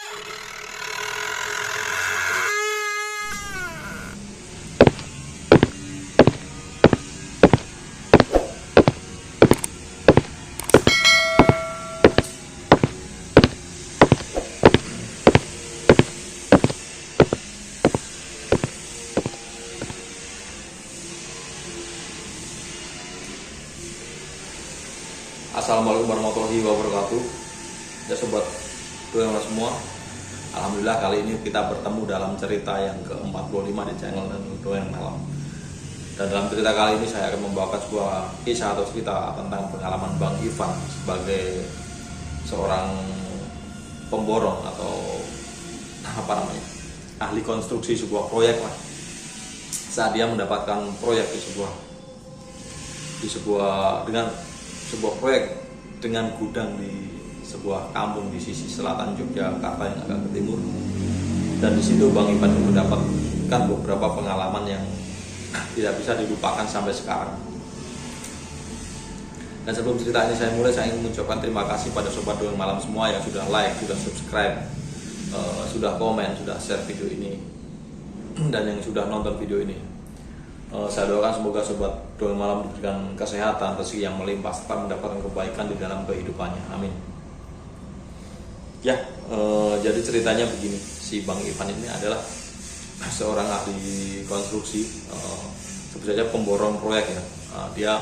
Assalamualaikum warahmatullahi wabarakatuh. Ya sobat doang semua. Alhamdulillah kali ini kita bertemu dalam cerita yang ke-45 di channel dan doang malam. Dan dalam cerita kali ini saya akan membawakan sebuah kisah atau cerita tentang pengalaman Bang Ivan sebagai seorang pemborong atau ahli konstruksi sebuah proyek lah. Saat dia mendapatkan proyek dengan sebuah proyek dengan gudang di sebuah kampung di sisi selatan Yogyakarta yang agak ke timur, dan di situ Bang Ivan mendapatkan beberapa pengalaman yang tidak bisa dilupakan sampai sekarang. Dan sebelum cerita ini saya mulai, saya ingin mengucapkan terima kasih pada sobat doang malam semua yang sudah like, sudah subscribe, sudah komen, sudah share video ini, dan yang sudah nonton video ini. Saya doakan semoga sobat doang malam diberikan kesehatan, rezeki yang melimpah, serta mendapatkan kebaikan di dalam kehidupannya. Amin. Ya, jadi ceritanya begini. Si Bang Ivan ini adalah seorang ahli konstruksi, sebut saja pemborong proyek ya. Dia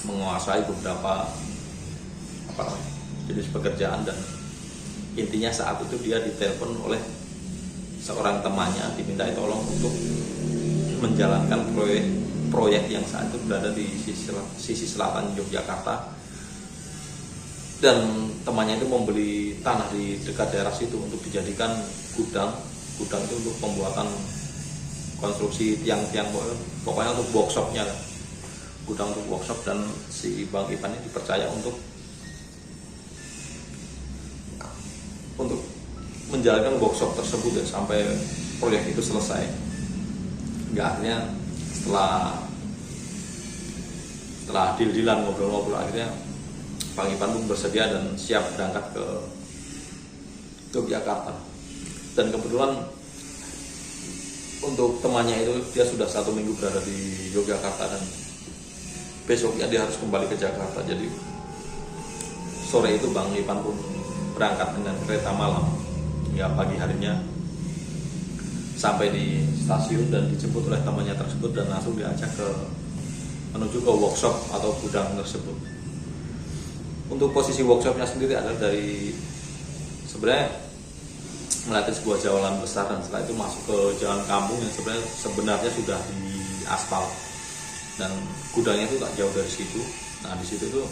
menguasai beberapa jenis pekerjaan, dan intinya saat itu dia ditelepon oleh seorang temannya, dimintai tolong untuk menjalankan proyek yang saat itu berada di sisi selatan Yogyakarta, dan temannya itu membeli tanah di dekat daerah situ untuk dijadikan gudang itu untuk pembuatan konstruksi tiang-tiang, pokoknya untuk workshopnya kan. Gudang untuk workshop, dan si Bang Ivan ini dipercaya untuk menjalankan workshop tersebut ya, sampai proyek itu selesai. Akhirnya setelah deal-dealan, ngobrol-ngobrol, akhirnya Bang Ivan pun bersedia dan siap berangkat ke Yogyakarta. Dan kebetulan untuk temannya itu dia sudah 1 minggu berada di Yogyakarta, dan besoknya dia harus kembali ke Jakarta. Jadi sore itu Bang Ivan pun berangkat dengan kereta malam ya, pagi harinya sampai di stasiun dan dijemput oleh temannya tersebut, dan langsung diajak menuju ke workshop atau gudang tersebut. Untuk posisi workshopnya sendiri adalah dari sebenarnya melalui sebuah jalan besar, dan setelah itu masuk ke jalan kampung yang sebenarnya sudah di aspal, dan gudangnya itu tak jauh dari situ. Nah, di situ tuh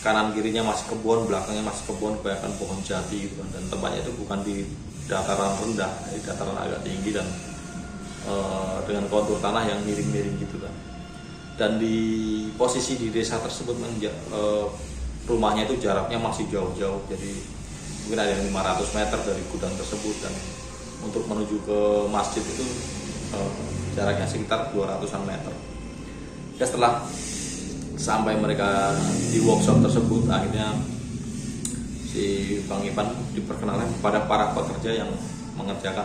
kanan kirinya masih kebun, belakangnya masih kebun, kebanyakan pohon jati gitu kan. Dan tempatnya itu bukan di dataran rendah, di dataran agak tinggi, dan dengan kontur tanah yang miring-miring gitu kan. Dan di posisi di desa tersebut rumahnya itu jaraknya masih jauh-jauh, jadi mungkin ada yang 500 meter dari gudang tersebut, dan untuk menuju ke masjid itu jaraknya sekitar 200-an meter. Ya, setelah sampai mereka di workshop tersebut, akhirnya si Bang Ivan diperkenalkan kepada para pekerja yang mengerjakan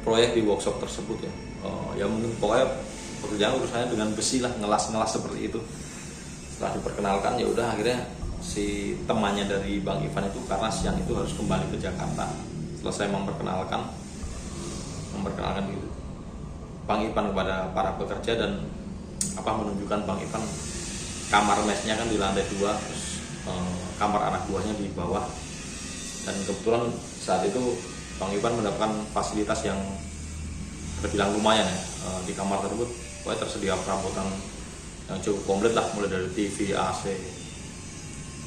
proyek di workshop tersebut ya. Ya mungkin pokoknya pekerjaan urusannya dengan besi lah, ngelas-ngelas seperti itu. Setelah diperkenalkan, ya udah akhirnya si temannya dari Bang Ivan itu, karena siang itu harus kembali ke Jakarta. Selesai memperkenalkan gitu Bang Ivan kepada para pekerja, dan menunjukkan Bang Ivan kamar mesnya kan di lantai 2, terus kamar anak buahnya di bawah. Dan kebetulan saat itu Bang Ivan mendapatkan fasilitas yang terbilang lumayan ya. Di kamar tersebut tersedia perabotan yang cukup komplit lah, mulai dari TV, AC,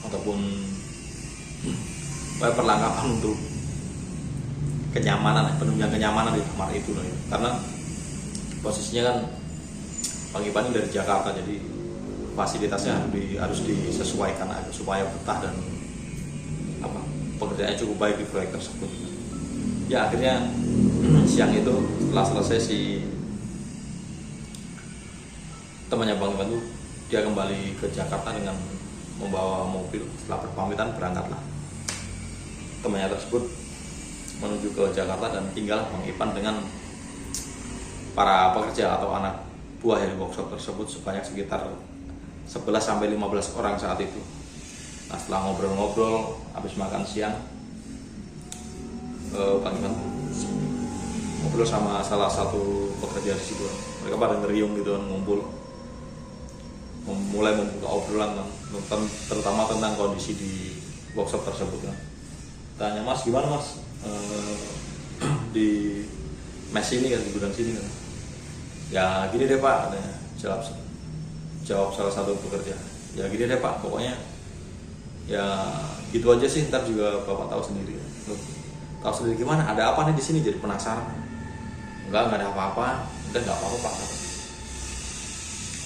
ataupun perlengkapan untuk kenyamanan, penunjang kenyamanan di kamar itu loh ya. Karena posisinya kan Bang Ivan dari Jakarta, jadi fasilitasnya harus disesuaikan agar supaya betah dan pekerjaannya cukup baik di proyek tersebut. Ya, akhirnya siang itu setelah selesai, si temannya Bang Ivan itu dia kembali ke Jakarta dengan membawa mobil. Setelah berpamitan, berangkatlah temannya tersebut menuju ke Jakarta dan tinggal Bang Ipan dengan para pekerja atau anak buah dari workshop tersebut sebanyak sekitar 11-15 orang saat itu. Nah, setelah ngobrol-ngobrol habis makan siang, Bang Ipan ngobrol sama salah satu pekerja di situ. Mereka pada ngeriung gitu kan, ngumpul, mulai membuka obrolan kan, terutama tentang kondisi di workshop tersebut kan. Tanya, Mas gimana Mas di mes ini kan, di gudang sini kan? Ya gini deh Pak, jawab salah satu pekerja. Ya gini deh Pak, pokoknya ya gitu aja sih, ntar juga Bapak tahu sendiri. Loh, tahu sendiri gimana? Ada apa nih di sini? Jadi penasaran. Enggak ada apa-apa. Udah nggak apa-apa Pak.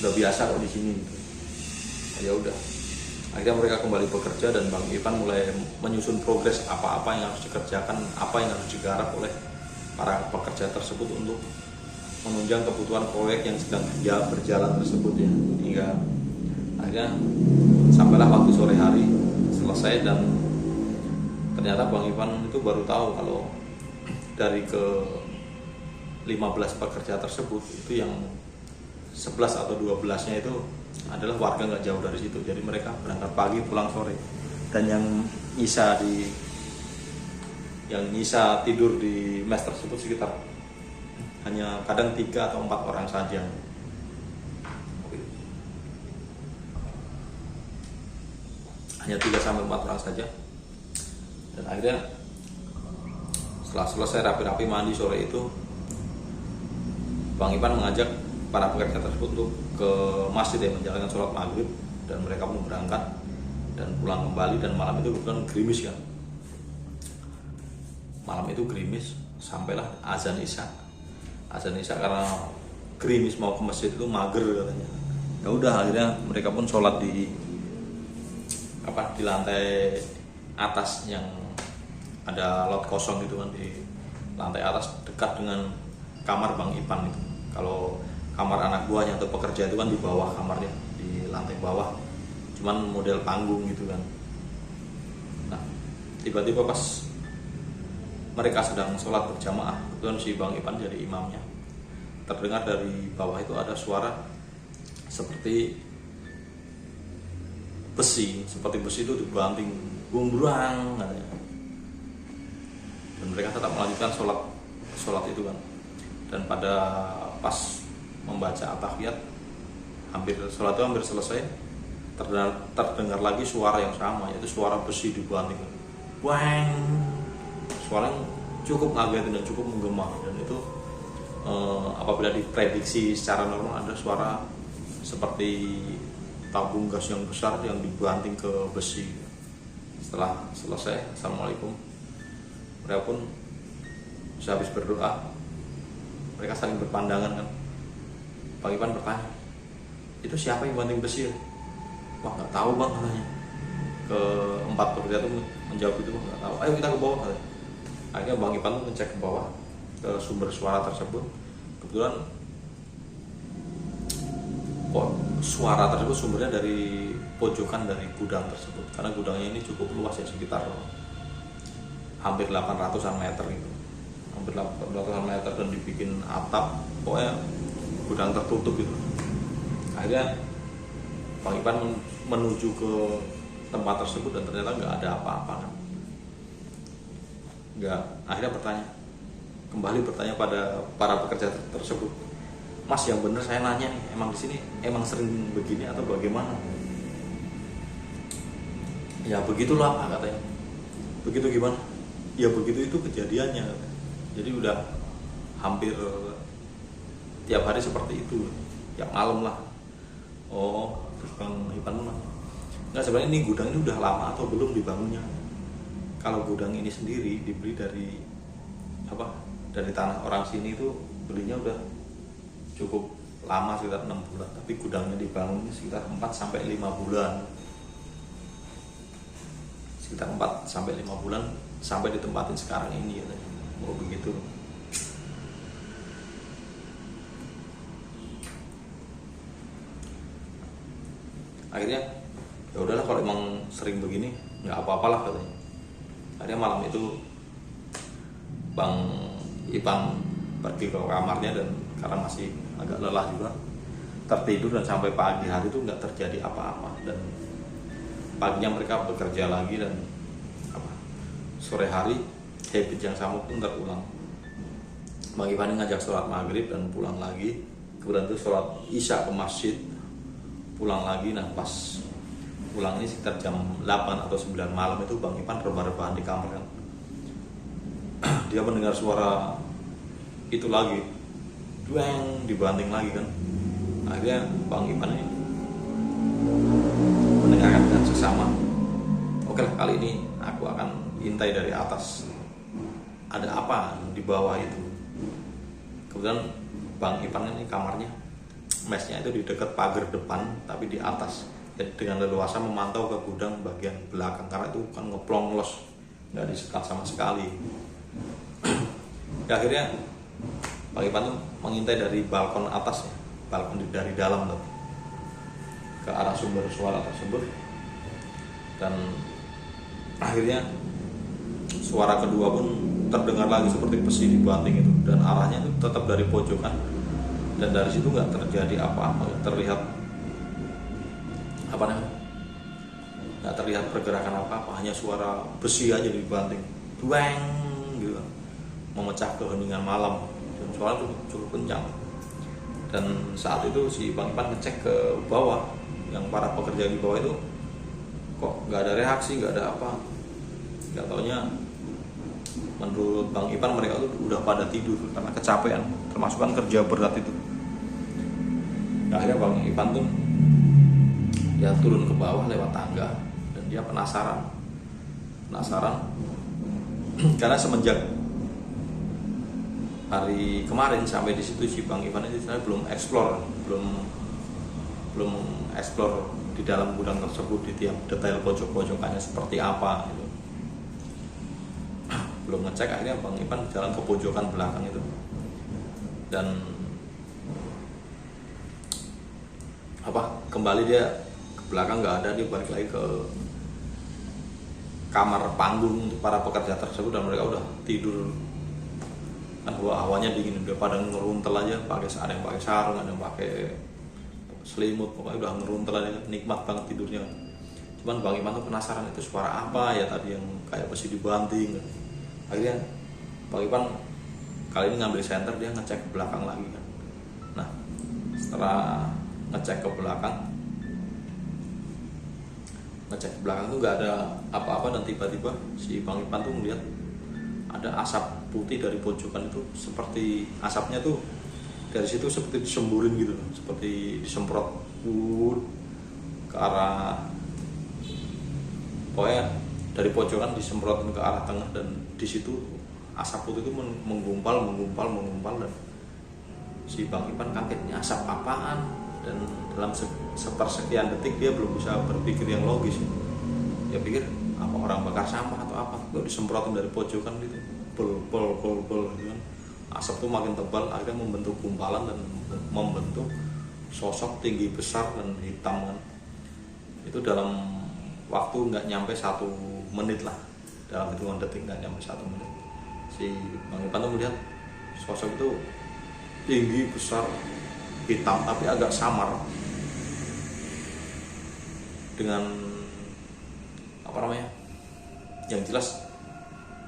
Udah biasa kok di sini gitu. Ya udah. Akhirnya mereka kembali bekerja dan Bang Ipan mulai menyusun progres apa-apa yang harus dikerjakan, apa yang harus digarap oleh para pekerja tersebut untuk menunjang kebutuhan proyek yang sedang berjalan tersebut ya. Hingga akhirnya sampailah waktu sore hari selesai dan ternyata Bang Ipan itu baru tahu kalau dari ke 15 pekerja tersebut itu yang 11 atau 12-nya itu adalah warga nggak jauh dari situ. Jadi mereka berangkat pagi pulang sore, dan yang nyisa tidur di mes tersebut sekitar hanya kadang 3 atau 4 orang saja. Hanya 3-4 orang saja. Dan akhirnya setelah selesai rapi-rapi mandi sore itu, Bang Ipan mengajak para pekerja tersebut untuk ke masjid yang menjalankan sholat maghrib, dan mereka pun berangkat dan pulang kembali. Dan malam itu kebetulan gerimis kan, malam itu gerimis, sampailah azan isya karena gerimis mau ke masjid itu mager katanya. Ya udah, akhirnya mereka pun sholat di lantai atas yang ada lot kosong gitu kan, di lantai atas dekat dengan kamar Bang Ipan itu. Kalau kamar anak buahnya atau pekerja itu kan di bawah kamarnya, di lantai bawah, cuman model panggung gitu kan. Nah, tiba-tiba pas mereka sedang sholat berjamaah, kebetulan si Bang Ipan jadi imamnya, terdengar dari bawah itu ada suara seperti besi itu dibanting, bumbrang katanya. Dan mereka tetap melanjutkan sholat itu kan. Dan pada pas membaca at-tahiyat, sholat itu hampir selesai, terdengar lagi suara yang sama, yaitu suara besi dibanting, wang. Suara yang cukup ngagetin dan cukup menggema. Dan itu apabila diprediksi secara normal ada suara seperti tabung gas yang besar yang dibanting ke besi. Setelah selesai, assalamualaikum, mereka pun sehabis berdoa, mereka saling berpandangan kan. Bang Ipan bertanya, itu siapa yang banting besi? Wah, nggak tahu Bang katanya. Keempat pekerja itu menjawab itu, nggak tahu. Ayo kita ke bawah katanya. Akhirnya Bang Ipan tuh ngecek ke bawah, ke sumber suara tersebut. Kebetulan suara tersebut sumbernya dari pojokan dari gudang tersebut, karena gudangnya ini cukup luas ya, sekitar hampir 800-an meter gitu, hampir 800-an meter, dan dibikin atap, pokoknya gudang tertutup gitu. Akhirnya Bang Ipan menuju ke tempat tersebut dan ternyata nggak ada apa-apa kan. Akhirnya kembali bertanya pada para pekerja tersebut, Mas, yang bener saya nanya nih, emang di sini emang sering begini atau bagaimana? Ya begitulah Pak katanya. Begitu gimana? Ya begitu itu kejadiannya. Jadi udah hampir tiap hari seperti itu, tiap malam lah. Oh, terus Bang Ipan mana? Nggak, sebenarnya ini gudang ini udah lama atau belum dibangunnya? Kalau gudang ini sendiri dibeli dari tanah orang sini, itu belinya udah cukup lama, sekitar 6 bulan, tapi gudangnya dibangun sekitar 4-5 bulan. Sekitar 4-5 bulan sampai ditempatin sekarang ini ya. Oh begitu. Akhirnya ya udahlah, kalau emang sering begini nggak apa-apalah katanya. Akhirnya malam itu Bang Ipan pergi ke kamarnya, dan karena masih agak lelah juga tertidur, dan sampai pagi hari itu nggak terjadi apa-apa. Dan paginya mereka bekerja lagi, dan sore hari habit yang sama pun terulang. Bang Ipan ngajak sholat maghrib dan pulang lagi, kemudian itu sholat isya ke masjid, pulang lagi. Nah pas pulang ini sekitar jam 8 atau 9 malam itu Bang Ipan rebah-rebahan di kamar kan. Dia mendengar suara itu lagi, dueng, dibanting lagi kan. Akhirnya Bang Ipan ini mendengarkan dengan sesama, oke lah, kali ini aku akan intai dari atas, ada apa di bawah itu. Kemudian Bang Ipan ini kamarnya, mesnya itu di dekat pagar depan tapi di atas, jadi dengan leluasa memantau ke gudang bagian belakang, karena itu kan ngeplong los, nggak disekat sama sekali. Ya, akhirnya Bang Ipan tuh mengintai dari balkon atas ya, balkon dari dalam tuh, ke arah sumber suara tersebut. Dan akhirnya suara kedua pun terdengar lagi seperti besi dibanting itu, dan arahnya itu tetap dari pojokan, dan dari situ nggak terjadi apa-apa, terlihat nggak terlihat pergerakan apa-apa, hanya suara besi aja dibanting, dueng gitu, memecah keheningan malam, dan suara itu cukup kencang. Dan saat itu si Bang Ipan ngecek ke bawah, yang para pekerja di bawah itu kok nggak ada reaksi, nggak ada apa, nggak taunya menurut Bang Ipan mereka tuh udah pada tidur karena kecapean, termasuk kan kerja berat itu. Nah, akhirnya Bang Ipan tuh ya turun ke bawah lewat tangga, dan dia penasaran karena semenjak hari kemarin sampai di situ si Bang Ipan itu belum explore di dalam gudang tersebut, di tiap detail pojok-pojokannya seperti apa gitu. Belum ngecek. Akhirnya Bang Ipan jalan ke pojokan belakang itu, dan kembali dia ke belakang, nggak ada. Dia balik lagi ke kamar panggung untuk para pekerja tersebut, dan mereka udah tidur kan, hawanya dingin, udah pada ngeruntel aja, ada yang pakai sarung, ada yang pakai selimut, pokoknya udah ngeruntel aja, nikmat banget tidurnya. Cuman Bang Ipan tuh penasaran, itu suara apa ya tadi yang kayak besi dibanting. Akhirnya Bang Ipan kali ini ngambil senter, dia ngecek ke belakang lagi kan. Nah setelah ngecek ke belakang tuh nggak ada apa-apa, dan tiba-tiba si Bang Ipan tuh melihat ada asap putih dari pojokan itu, seperti asapnya tuh dari situ seperti disemburin gitu, seperti disemprot ke arah, pokoknya dari pojokan disemprotin ke arah tengah, dan di situ asap putih itu menggumpal, dan si Bang Ipan kaget, ini asap apaan? Dan dalam sepersekian detik dia belum bisa berpikir yang logis. Dia pikir apa orang bakar sampah atau apa, kok disemprotin dari pojokan gitu, pol gitu kan. Asap tuh makin tebal, akhirnya membentuk gumpalan dan membentuk sosok tinggi besar dan hitam kan. Itu dalam waktu nggak nyampe 1 menit lah, dalam hitungan detik, nggak nyampe 1 menit. Si Bang Ipan tuh melihat sosok itu tinggi besar, hitam tapi agak samar, dengan yang jelas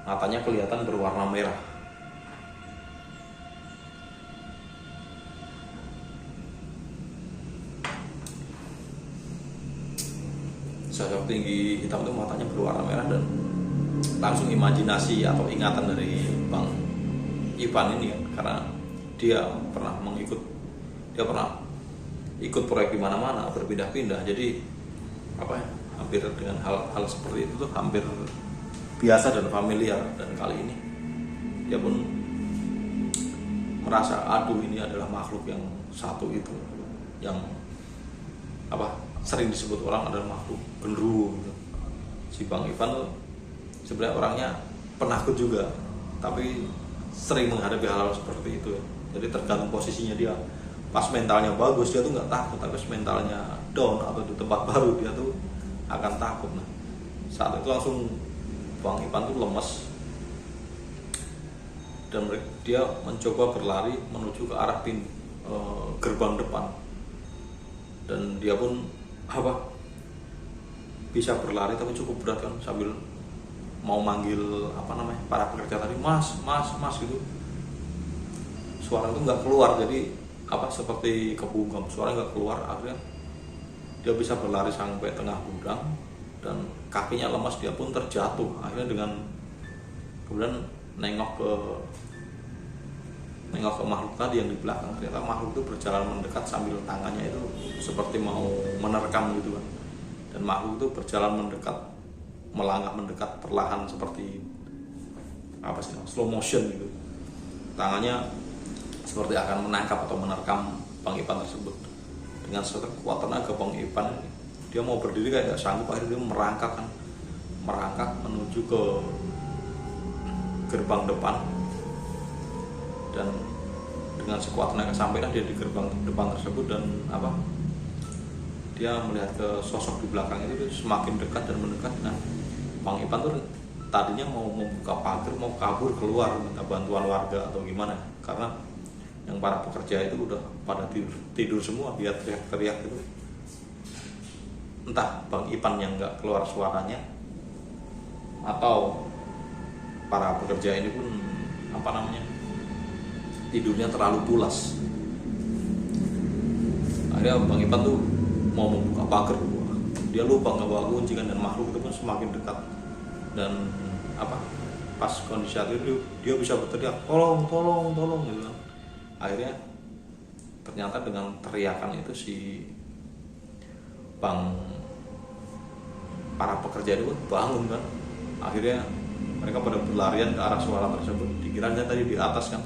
matanya kelihatan berwarna merah. Sosok tinggi hitam itu matanya berwarna merah, dan langsung imajinasi atau ingatan dari Bang Ipan ini kan, karena dia pernah ikut proyek di mana-mana, berpindah-pindah, jadi hampir dengan hal seperti itu tuh hampir biasa dan familiar. Dan kali ini dia pun merasa, aduh, ini adalah makhluk yang satu itu, yang sering disebut orang adalah makhluk genderuwo gitu. Si Bang Ipan tuh sebenarnya orangnya penakut juga, tapi sering menghadapi hal-hal seperti itu. Jadi tergantung posisinya dia. Pas mentalnya bagus dia tuh nggak takut, tapi pas mentalnya down atau di tempat baru dia tuh akan takut. Nah saat itu langsung Bang Ipan tuh lemes dan dia mencoba berlari menuju ke arah gerbang depan, dan dia pun bisa berlari tapi cukup berat kan, sambil mau manggil para pekerja tadi, mas gitu. Suara itu nggak keluar, jadi seperti kebungkam, suara nggak keluar. Akhirnya dia bisa berlari sampai tengah gudang dan kakinya lemas, dia pun terjatuh. Akhirnya kemudian nengok ke makhluk tadi yang di belakang. Ternyata makhluk itu berjalan mendekat sambil tangannya itu seperti mau menerkam gitu kan. Dan makhluk itu berjalan mendekat, melangkah mendekat perlahan seperti slow motion gitu. Tangannya seperti akan menangkap atau menerkam Bang Ipan tersebut. Dengan sekuat tenaga Bang Ipan ini, dia mau berdiri kayak gak sanggup. Akhirnya dia merangkak menuju ke gerbang depan, dan dengan sekuat tenaga sampailah dia di gerbang depan tersebut. Dan dia melihat ke sosok di belakang itu semakin dekat dan mendekat. Nah, Bang Ipan tuh tadinya mau membuka pagar, mau kabur keluar minta bantuan warga atau gimana, karena yang para pekerja itu udah pada tidur semua. Dia teriak-teriak itu, entah Bang Ipan yang nggak keluar suaranya atau para pekerja ini pun tidurnya terlalu pulas. Akhirnya Bang Ipan tuh mau membuka pagar, dia lupa nggak bawa kunci kan, dan makhluk itu pun semakin dekat. Dan pas kondisi saat itu dia bisa berteriak, tolong gitu kan. Akhirnya ternyata dengan teriakan itu para pekerja itu bangun kan. Akhirnya mereka pada berlarian ke arah suara tersebut. Dikiranya tadi di atas kan,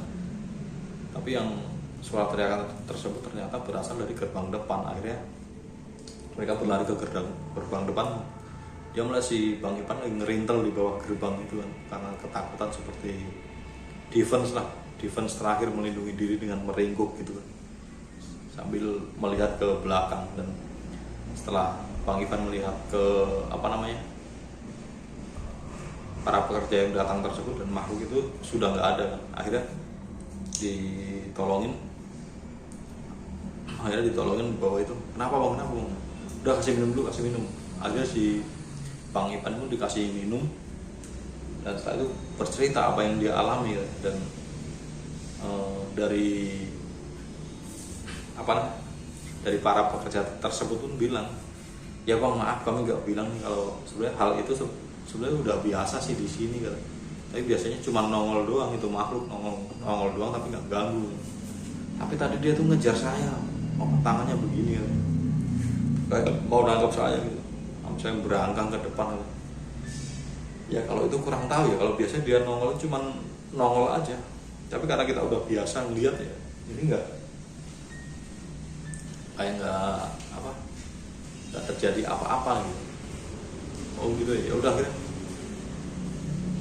tapi yang suara teriakan tersebut ternyata berasal dari gerbang depan. Akhirnya mereka berlari ke gerbang depan. Dia melihat si Bang Ipan lagi ngerintel di bawah gerbang itu kan, karena ketakutan, seperti defense terakhir, melindungi diri dengan meringkuk gitu kan, sambil melihat ke belakang. Dan setelah Bang Ipan melihat ke para pekerja yang datang tersebut dan makhluk itu sudah nggak ada kan, akhirnya ditolongin bahwa itu, kenapa bang, udah kasih minum. Akhirnya si Bang Ipan pun dikasih minum, dan setelah itu bercerita apa yang dia alami ya. Dan dari para pekerja tersebut pun bilang, ya bang maaf kami nggak bilang nih kalau sebenarnya hal itu sebenarnya udah biasa sih di sini kan, tapi biasanya cuma nongol doang, itu makhluk nongol doang tapi nggak ganggu. Tapi tadi dia tuh ngejar saya, tangannya begini kan, kayak mau nangkap saya gitu, saya berangkang ke depan gitu. Ya kalau itu kurang tahu ya, kalau biasanya dia nongol cuma nongol aja, tapi karena kita udah biasa ngeliat ya, ini nggak terjadi apa-apa gitu. Oh gitu ya, udah akhirnya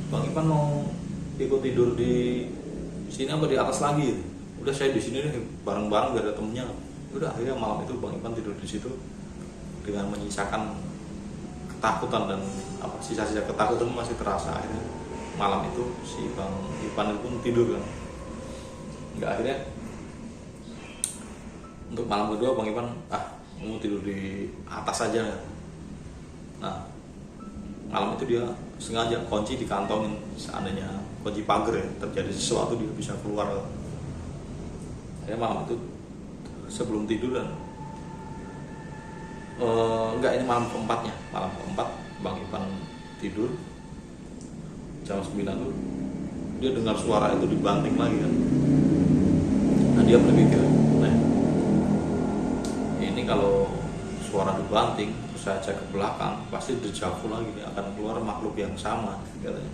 Bang Ipan mau ikut tidur di sini apa di atas lagi gitu. Udah saya di sini deh bareng-bareng, gak ada temennya. Udah akhirnya malam itu Bang Ipan tidur di situ dengan menyisakan ketakutan, dan sisa-sisa ketakutan masih terasa. Akhirnya malam itu si Bang Ipan pun tidur kan. Enggak, akhirnya untuk malam kedua Bang Ipan mau tidur di atas aja. Nah, malam itu dia sengaja kunci dikantongin, seandainya kunci pagar ya, terjadi sesuatu dia bisa keluar. Akhirnya malam itu sebelum tidur, dan ini malam keempat Bang Ipan tidur jam 9 tuh dia dengar suara itu dibanting lagi kan. Nah, dia berpikir, ini kalau suara dibanting terus saya cek ke belakang, pasti dejavu lagi nih, akan keluar makhluk yang sama katanya.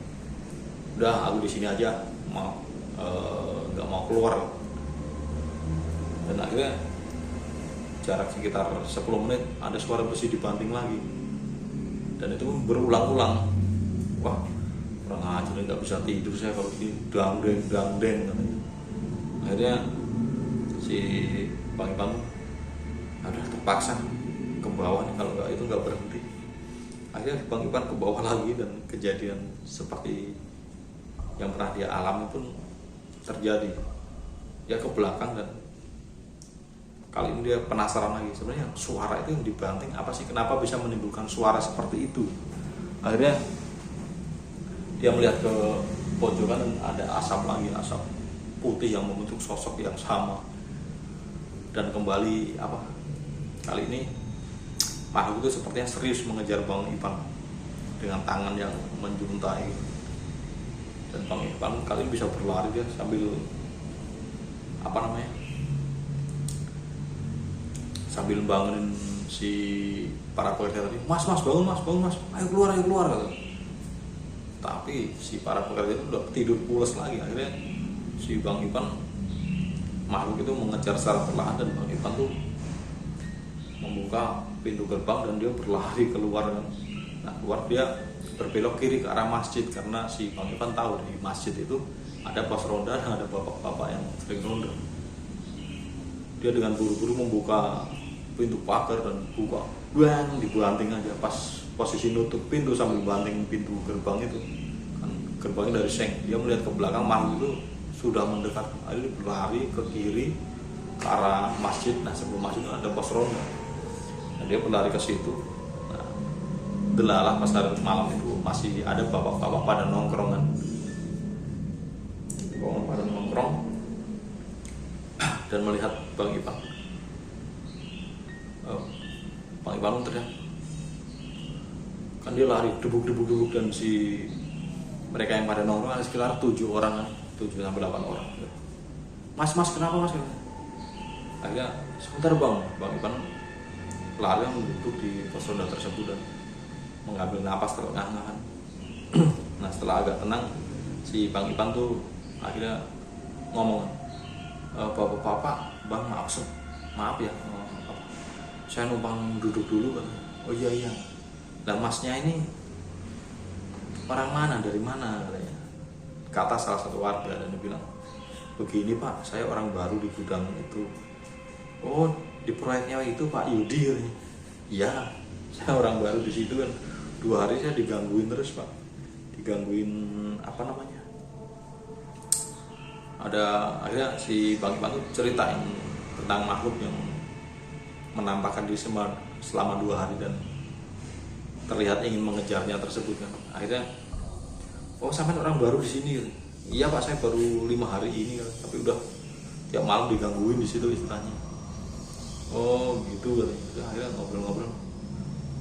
Udah aku di sini aja, nggak mau keluar. Dan akhirnya jarak sekitar 10 menit ada suara besi dibanting lagi, dan itu berulang-ulang. Wah, kurang ajar, nggak bisa tidur saya kalau ini, dangdeng katanya. Akhirnya si Bang Ipan terpaksa ke bawah nih, kalau nggak itu nggak berhenti. Akhirnya Bang Ipan ke bawah lagi dan kejadian seperti yang pernah dia alami pun terjadi. Dia ke belakang dan kali ini dia penasaran lagi, sebenarnya suara itu yang dibanting apa sih, kenapa bisa menimbulkan suara seperti itu. Akhirnya dia melihat ke pojokan dan ada asap lagi, asap putih yang membentuk sosok yang sama. Dan kembali kali ini makhluk itu sepertinya serius mengejar Bang Ipan dengan tangan yang menjuntai. Dan Bang Ipan kali ini bisa berlari dia sambil sambil bangunin si para pekerja tadi, mas bangun mas, ayo keluar kata. Tapi si para pekerja itu udah tidur pulas lagi. Akhirnya si Bang Ipan, makhluk itu mengejar secara perlahan dan Bang Ipan tuh membuka pintu gerbang dan dia berlari keluar. Nah, keluar dia berbelok kiri ke arah masjid karena si Bang Ipan tahu di masjid itu ada pos ronda dan ada bapak-bapak yang sering ronda. Dia dengan buru-buru membuka pintu pagar dan buka, dibanting aja pas posisi nutup pintu sambil banting pintu gerbang itu. Kan gerbangnya dari seng. Dia melihat ke belakang, makhluk itu sudah mendekat. Akhirnya berlari ke kiri ke arah masjid. Nah, sebelum masjid ada pos ronda. Dan dia berlari ke situ. Nah, delalah pas hari malam itu masih ada bapak-bapak pada nongkrong kan. Pada nongkrong dan melihat Bang Ipan. Bang Ipan teriak. Kan dia lari debuk dan si mereka yang pada nongkrong ada sekitar 7 orang kan, 7-8 orang. Mas kenapa mas? Akhirnya sebentar Bang Ipan lari duduk di pos ronda tersebut dan mengambil napas terengah-engah. Nah, setelah agak tenang si Bang Ipan tuh akhirnya ngomong, bapak-bapak, bang maaf ya, saya numpang duduk dulu kan. Oh iya. Nah, masnya ini orang mana, dari mana katanya. Kata salah satu warga dan dia bilang, begini pak, saya orang baru di gudang itu. Oh, di proyeknya itu Pak Yudi katanya. Iya, saya orang baru di situ kan. 2 hari saya digangguin terus pak, digangguin ada. Akhirnya si Bang Ipan tuh ceritain tentang makhluk yang menampakkan diri selama 2 hari dan terlihat ingin mengejarnya tersebut kan. Akhirnya, oh sampai orang baru di sini kan. Iya pak, saya baru 5 hari ini kan, tapi udah tiap malam digangguin di situ istilahnya. Oh gitu kan. Akhirnya ngobrol-ngobrol,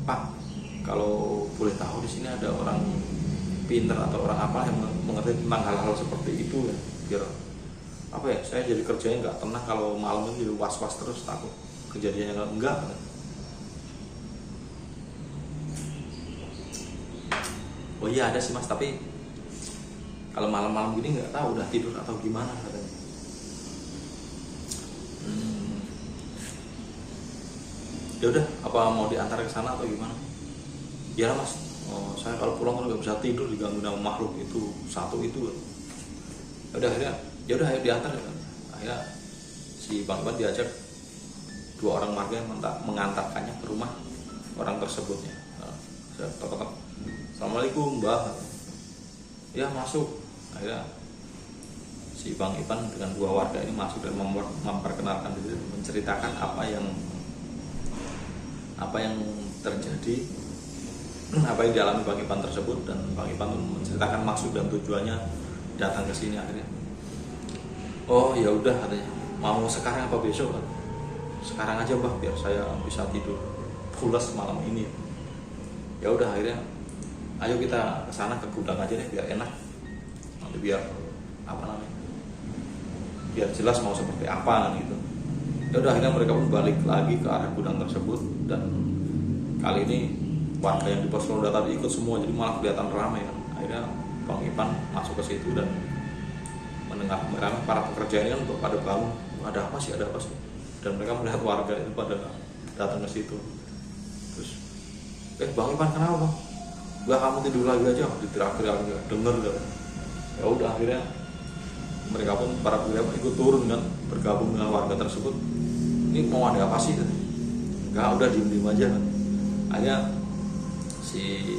Pak, kalau boleh tahu di sini ada orang pinter atau orang apa yang mengerti tentang hal-hal seperti itu ya, biar saya jadi kerjanya nggak tenang kalau malam ini jadi was-was terus, takut kejadiannya enggak. Oh iya ada sih mas, tapi kalau malam-malam gini nggak tahu udah tidur atau gimana katanya. Ya udah, apa mau diantar ke sana atau gimana? Ya mas, saya kalau pulang kan nggak bisa tidur, diganggu sama makhluk itu satu itu. Ya udah ayo diantar kan. Akhirnya si Bang Ipan diajak 2 orang warga yang mengantarkannya ke rumah orang tersebutnya. Saya tok-tok, Assalamualaikum mbah. Ya masuk. Akhirnya si Bang Ipan dengan 2 warga ini masuk dan memperkenalkan diri, menceritakan apa yang terjadi, apa yang dialami Bang Ipan tersebut. Dan Bang Ipan menceritakan maksud dan tujuannya datang ke sini. Akhirnya, oh ya udah katanya, mau sekarang apa besok kan? Sekarang aja mbah, biar saya bisa tidur pulas malam ini. Ya udah, akhirnya ayo kita ke sana, ke gudang aja deh biar enak, nanti biar biar jelas mau seperti apa gitu. Ya udah, akhirnya mereka pun balik lagi ke arah gudang tersebut dan kali ini warga yang di pos ronda tadi ikut semua, jadi malah kelihatan ramai kan. Akhirnya Bang Ipan masuk ke situ dan mendengar para pekerja ini kan pada bangun, ada apa sih, dan mereka melihat warga itu pada datang ke situ. Terus, Bang Ipan kenapa bang? Enggak, kamu tidur lagi aja, diterakhir denger kan. Ya udah, akhirnya mereka pun para pekerja ikut turun kan, bergabung dengan warga tersebut. Ini mau ada apa sih kan? Enggak, udah diem aja kan. Akhirnya si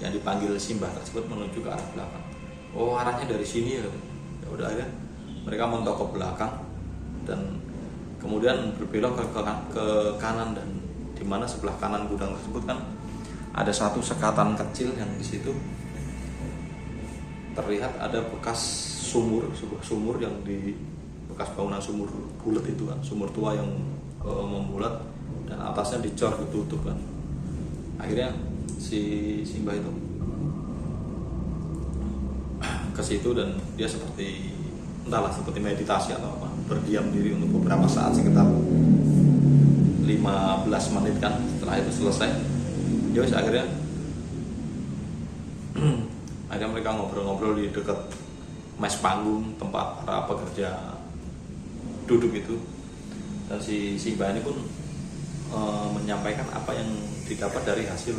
yang dipanggil Simbah tersebut menuju ke arah belakang. Oh, arahnya dari sini ya. Ya udah, akhirnya mereka mentok ke belakang dan kemudian berbelok ke kanan, dan di mana sebelah kanan gudang tersebut kan ada satu sekatan kecil yang di situ terlihat ada bekas sumur, sebuah sumur yang di bekas bangunan sumur bulat itu kan, sumur tua yang membulat dan atasnya dicor ditutup kan. Akhirnya si Simbah itu ke situ dan dia seperti entahlah, seperti meditasi atau apa, berdiam diri untuk beberapa saat sekitar 15 menit kan. Setelah itu selesai, ya akhirnya mereka ngobrol-ngobrol di dekat mes panggung tempat para pekerja duduk itu, dan si Simbah ini pun menyampaikan apa yang didapat dari hasil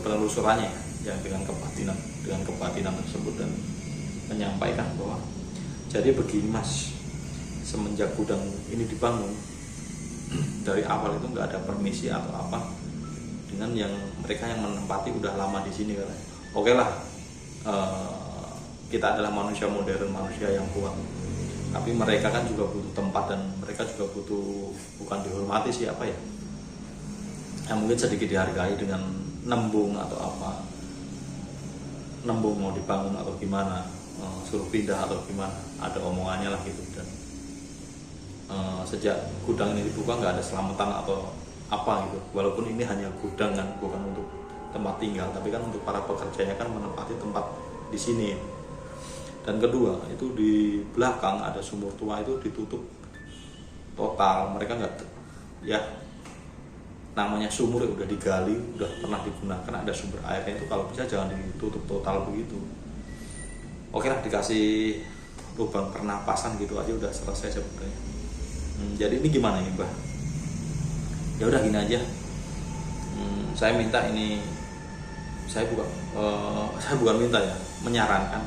penelusurannya yang dengan kebatinan tersebut, dan menyampaikan bahwa jadi begini Mas, semenjak gudang ini dibangun dari awal itu nggak ada permisi atau apa dengan yang mereka yang menempati udah lama di sini kan. Oke lah, kita adalah manusia modern, manusia yang kuat, tapi mereka kan juga butuh tempat dan mereka juga butuh, bukan dihormati sih apa ya, yang mungkin sedikit dihargai dengan nembung atau apa, nembung mau dibangun atau gimana, suruh pindah atau gimana, ada omongannya lah gitu. Dan sejak gudang ini dibuka nggak ada selamatan atau apa gitu, walaupun ini hanya gudang kan, bukan untuk tempat tinggal, tapi kan untuk para pekerjanya kan menempati tempat di sini. Dan kedua, itu di belakang ada sumur tua itu ditutup total, mereka nggak, ya namanya sumur ya udah digali, udah pernah digunakan, ada sumber airnya, itu kalau bisa jangan ditutup total begitu. Oke lah, dikasih lubang pernapasan gitu aja udah selesai sebenarnya. Jadi ini gimana nih Mbah? Ya udah gini aja, saya minta ini, saya bukan minta ya, menyarankan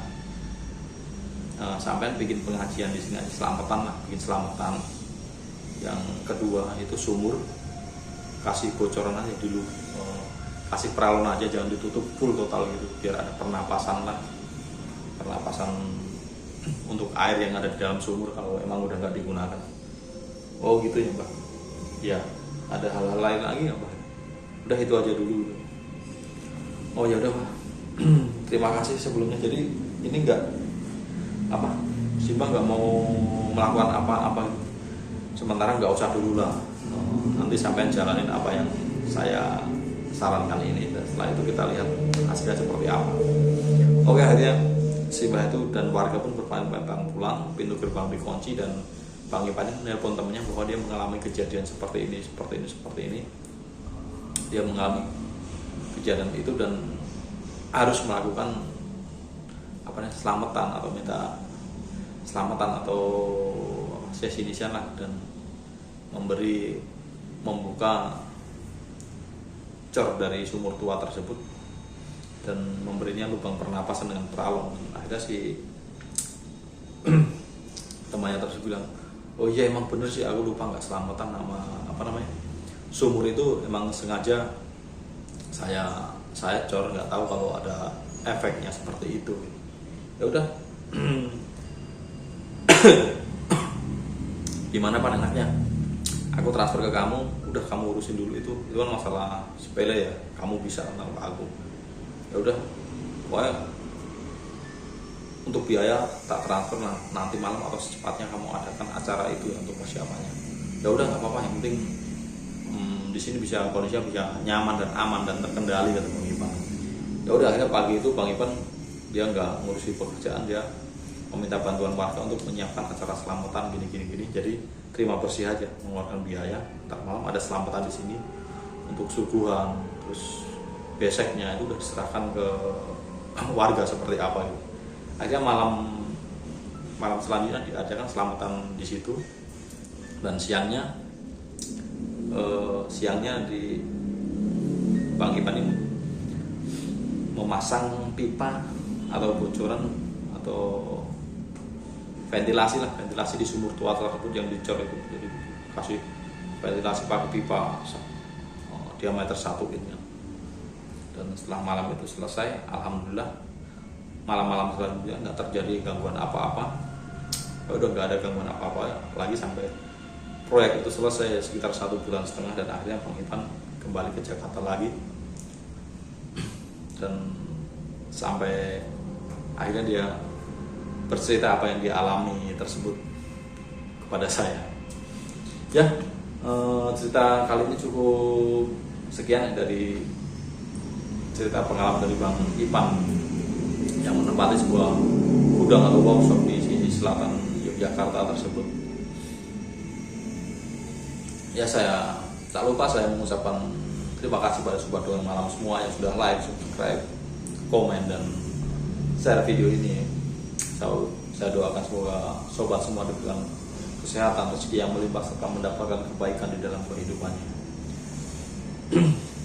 sampean bikin pengajian di sini aja, selamatan lah, bikin selamatan. Yang kedua itu sumur, kasih bocoran aja dulu, kasih peralon aja, jangan ditutup full total gitu, biar ada pernapasan lah, pernapasan untuk air yang ada di dalam sumur kalau emang udah nggak digunakan. Oh gitu ya Mbak. Ya, ada hal-hal lain lagi nggak Mbak? Udah itu aja dulu. Oh ya udah Mbak. Terima kasih sebelumnya. Jadi ini nggak apa, Simbah nggak mau melakukan apa-apa, sementara nggak usah dulu lah. Nanti sampean jalanin apa yang saya sarankan ini, dan setelah itu kita lihat hasilnya seperti apa. Oke, akhirnya Simbah itu dan warga pun berpamitan pulang, pintu gerbang dikunci, dan Bang Ipan menelpon temannya bahwa dia mengalami kejadian seperti ini. Dia mengalami kejadian itu dan harus melakukan selamatan atau minta selamatan atau sesi di sana, dan membuka cor dari sumur tua tersebut dan memberinya lubang pernapasan dengan peralon. Akhirnya si temannya tersebut bilang, oh iya emang bener sih, aku lupa nggak selamatan nama sumur itu, emang sengaja saya cor, nggak tahu kalau ada efeknya seperti itu. Ya udah, gimana Pak enaknya? Aku transfer ke kamu, udah kamu urusin dulu itu kan masalah sepele ya, kamu bisa tanpa aku. Ya udah, pokoknya untuk biaya tak transfer nanti malam atau secepatnya kamu adakan acara itu ya, untuk persiapannya. Ya udah nggak apa-apa, yang penting di sini kondisinya bisa nyaman dan aman dan terkendali, kata Bang Ipan. Ya udah, akhirnya pagi itu Bang Ipan dia nggak ngurusi pekerjaan, dia meminta bantuan warga untuk menyiapkan acara selamatan gini. Jadi terima bersih aja, mengeluarkan biaya. Ntar malam ada selamatan di sini untuk suguhan, terus beseknya itu udah diserahkan ke warga seperti apa gitu. Akhirnya malam selanjutnya diadakan selamatan di situ, dan siangnya di Bang Ipan ini memasang pipa atau bocoran atau ventilasi di sumur tua tersebut yang dicor itu. Jadi kasih ventilasi pakai pipa diameter 1 gitu kan. Dan setelah malam itu selesai, alhamdulillah malam-malam selanjutnya nggak terjadi gangguan apa-apa. Udah nggak ada gangguan apa-apa lagi sampai proyek itu selesai sekitar 1,5 bulan, dan akhirnya Bang Ipan kembali ke Jakarta lagi, dan sampai akhirnya dia bercerita apa yang dia alami tersebut kepada saya. Ya, cerita kali ini cukup sekian dari cerita pengalaman dari Bang Ipan yang menempati sebuah gudang atau workshop di sisi selatan Yogyakarta tersebut. Ya, saya tak lupa saya mengucapkan terima kasih pada Sobat Dongeng Malam semua yang sudah like, subscribe, komen, dan share video ini. Saya doakan semoga sobat semua diberikan kesehatan, rezeki yang melimpah, serta mendapatkan kebaikan di dalam kehidupannya.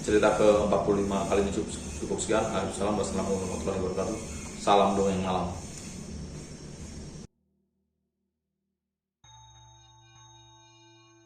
Cerita ke-45 kali ini cukup sekian. Assalamualaikum warahmatullahi wabarakatuh. Salam dongeng malam.